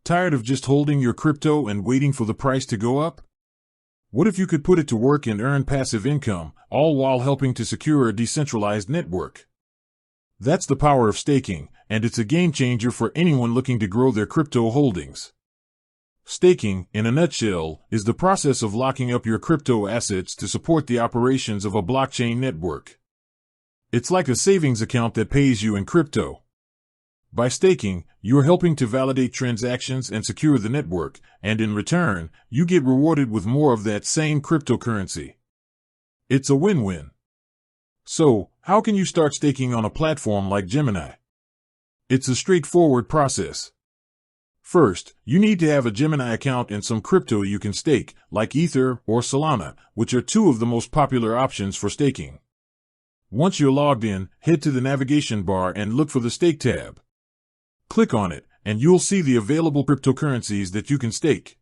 Tired of just holding your crypto and waiting for the price to go up? What if you could put it to work and earn passive income, all while helping to secure a decentralized network? That's the power of staking, and it's a game changer for anyone looking to grow their crypto holdings. Staking, in a nutshell, is the process of locking up your crypto assets to support the operations of a blockchain network. It's like a savings account that pays you in crypto. By staking, you're helping to validate transactions and secure the network, and in return, you get rewarded with more of that same cryptocurrency. It's a win-win. So, how can you start staking on a platform like Gemini? It's a straightforward process. First, you need to have a Gemini account and some crypto you can stake, like Ether or Solana, which are two of the most popular options for staking. Once you're logged in, head to the navigation bar and look for the Stake tab. Click on it, and you'll see the available cryptocurrencies that you can stake.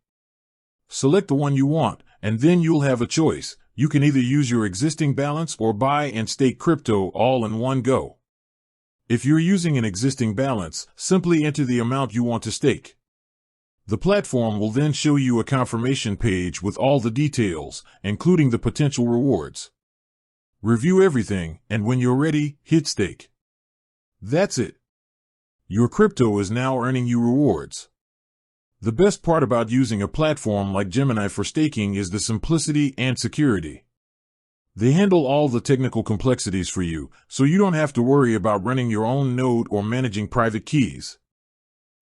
Select the one you want, and then you'll have a choice. You can either use your existing balance or buy and stake crypto all in one go. If you're using an existing balance, simply enter the amount you want to stake. The platform will then show you a confirmation page with all the details, including the potential rewards. Review everything, and when you're ready, hit stake. That's it. Your crypto is now earning you rewards. The best part about using a platform like Gemini for staking is the simplicity and security. They handle all the technical complexities for you, so you don't have to worry about running your own node or managing private keys.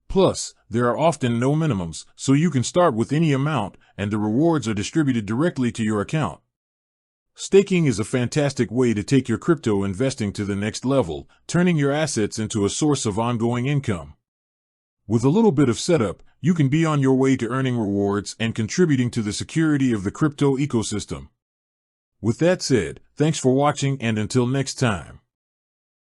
Plus, there are often no minimums, so you can start with any amount, and the rewards are distributed directly to your account. Staking is a fantastic way to take your crypto investing to the next level, turning your assets into a source of ongoing income. With a little bit of setup, you can be on your way to earning rewards and contributing to the security of the crypto ecosystem. With that said, thanks for watching, and until next time.